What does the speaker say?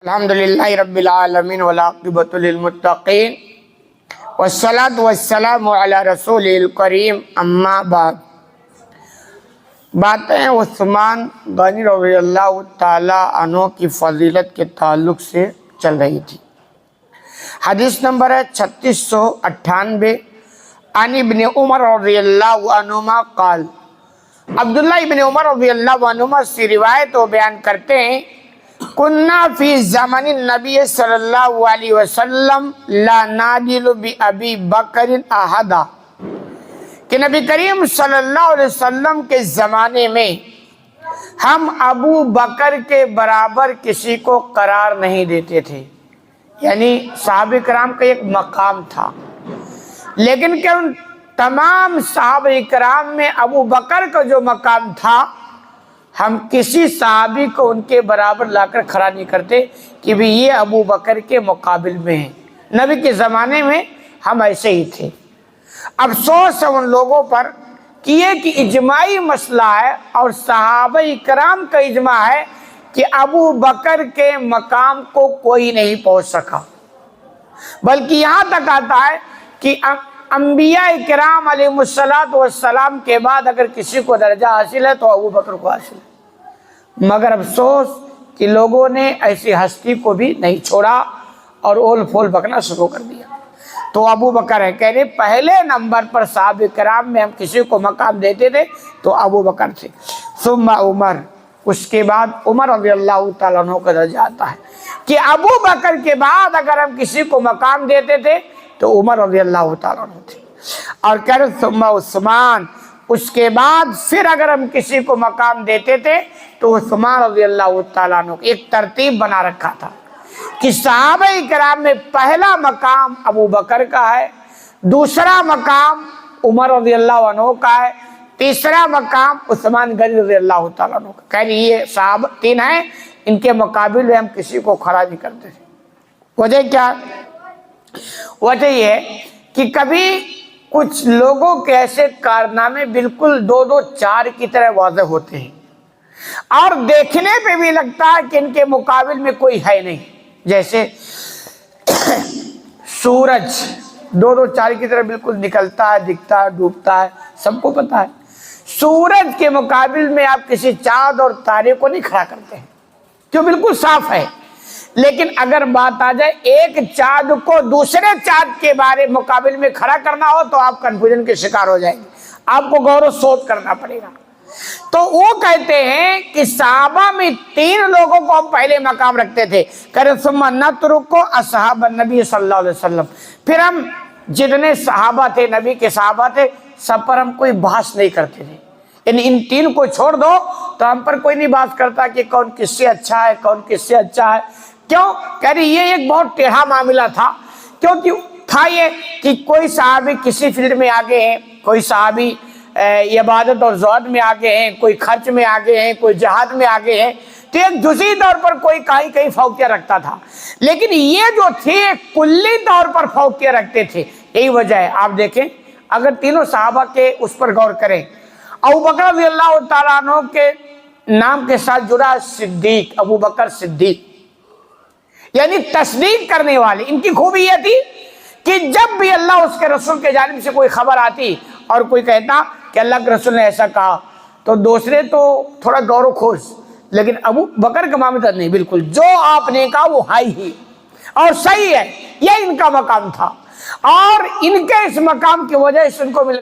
الحمدللہ رب العالمین والعاقبۃ للمتقین والصلاة والسلام علی رسول الکریم اما بعد۔ باتیں عثمان غنی رضی اللہ تعالی عنہ کی فضیلت کے تعلق سے چل رہی تھی۔ حدیث نمبر ہے 3698 عن ابن عمر رضی اللہ عنہما قال، عبداللہ ابن عمر رضی اللہ عنہما سے روایت و بیان کرتے ہیں، کننا فی زمن النبی صلی اللہ علیہ وسلم لا نادل بی بکر احدا، کہ نبی کریم صلی اللہ علیہ وسلم کے زمانے میں ہم ابو بکر کے برابر کسی کو قرار نہیں دیتے تھے۔ یعنی صحابہ کرام کا ایک مقام تھا، لیکن کہ ان تمام صحابہ کرام میں ابو بکر کا جو مقام تھا، ہم کسی صحابی کو ان کے برابر لا کر کھڑا نہیں کرتے کہ بھی یہ ابو بکر کے مقابل میں ہیں۔ نبی کے زمانے میں ہم ایسے ہی تھے۔ افسوس ہے ان لوگوں پر کہ یہ کہ اجماعی مسئلہ ہے اور صحابہ کرام کا اجماع ہے کہ ابو بکر کے مقام کو کوئی نہیں پہنچ سکا، بلکہ یہاں تک آتا ہے کہ انبیاء کرام علیہ السلام کے بعد اگر کسی کو درجہ حاصل ہے تو ابو بکر کو حاصل ہے۔ مگر افسوس کہ لوگوں نے ایسی ہستی کو بھی نہیں چھوڑا اور اول پھول بکنا شروع کر دیا۔ تو ابو بکر ہے، کہہ رہے پہلے نمبر پر صحابہ کرام میں ہم کسی کو مقام دیتے تھے تو ابو بکر تھے، ثم عمر، اس کے بعد عمر رضی اللہ تعالیٰ عنہ کا درجہ آتا ہے کہ ابو بکر کے بعد اگر ہم کسی کو مقام دیتے تھے تو عمر رضی اللہ تعالیٰ عنہ تھے، اور کہہ رہے ثم عثمان، اس کے بعد پھر اگر ہم کسی کو مقام دیتے تھے تو عثمان رضی اللہ تعالیٰ عنہ، ایک ترتیب بنا رکھا تھا کہ صحابہ کرام میں پہلا مقام ابو بکر کا ہے، دوسرا مقام عمر رضی اللہ عنہ کا ہے، تیسرا مقام عثمان غنی رضی اللہ تعالیٰ عنہ کا۔ کہہ رہی یہ صحابہ تین ہیں، ان کے مقابل میں ہم کسی کو کھڑا نہیں کرتے تھے۔ وجہ کیا؟ وجہ یہ ہے کہ کبھی کچھ لوگوں کے ایسے کارنامے بالکل دو دو چار کی طرح واضح ہوتے ہیں اور دیکھنے پہ بھی لگتا ہے کہ ان کے مقابل میں کوئی ہے نہیں۔ جیسے سورج دو دو چار کی طرح بالکل نکلتا ہے، دکھتا ہے، ڈوبتا ہے، سب کو پتا ہے۔ سورج کے مقابل میں آپ کسی چاند اور تارے کو نہیں کھڑا کرتے ہیں، جو بالکل صاف ہے۔ لیکن اگر بات آ جائے ایک چاند کو دوسرے چاند کے بارے مقابل میں کھڑا کرنا ہو تو آپ کنفیوژن کے شکار ہو جائیں گے، آپ کو غور و سوچ کرنا پڑے گا۔ تو وہ کہتے ہیں کہ صحابہ میں تین لوگوں کو ہم پہلے مقام رکھتے تھے، کہ ثم نترک اصحاب النبی صلی اللہ علیہ وسلم، پھر ہم جتنے صحابہ تھے، نبی کے صحابہ تھے، سب پر ہم کوئی بحث نہیں کرتے تھے۔ یعنی ان تین کو چھوڑ دو تو ہم پر کوئی نہیں بات کرتا کہ کون کس سے اچھا ہے، کون کس سے اچھا ہے۔ کیوں؟ کہہ رہی یہ ایک بہت ٹیڑھا معاملہ تھا، کیونکہ تھا یہ کہ کوئی صحابی کسی فیلڈ میں آگے ہیں، کوئی صحابی عبادت اور زہد میں آگے ہیں، کوئی خرچ میں آگے ہیں، کوئی جہاد میں آگے ہیں، تو ایک جزئی طور پر کوئی کہیں فوقیہ رکھتا تھا، لیکن یہ جو تھے کلی طور پر فوقیہ رکھتے تھے۔ یہی وجہ ہے، آپ دیکھیں اگر تینوں صحابہ کے اس پر غور کریں، ابو بکر رضی اللہ تعالیٰ عنہ کے نام کے ساتھ جڑا صدیق، ابو بکر صدیق، یعنی تصدیق کرنے والے۔ ان کی خوبی یہ تھی کہ جب بھی اللہ اس کے رسول کے جانب سے کوئی خبر آتی اور کوئی کہتا کہ اللہ کے رسول نے ایسا کہا تو دوسرے تو تھوڑا غور و خوض، لیکن ابو بکر کا معاملہ نہیں، بالکل جو آپ نے کہا وہ ہی اور صحیح ہے، یہ ان کا مقام تھا، اور ان کے اس مقام کی وجہ سے ان کو مل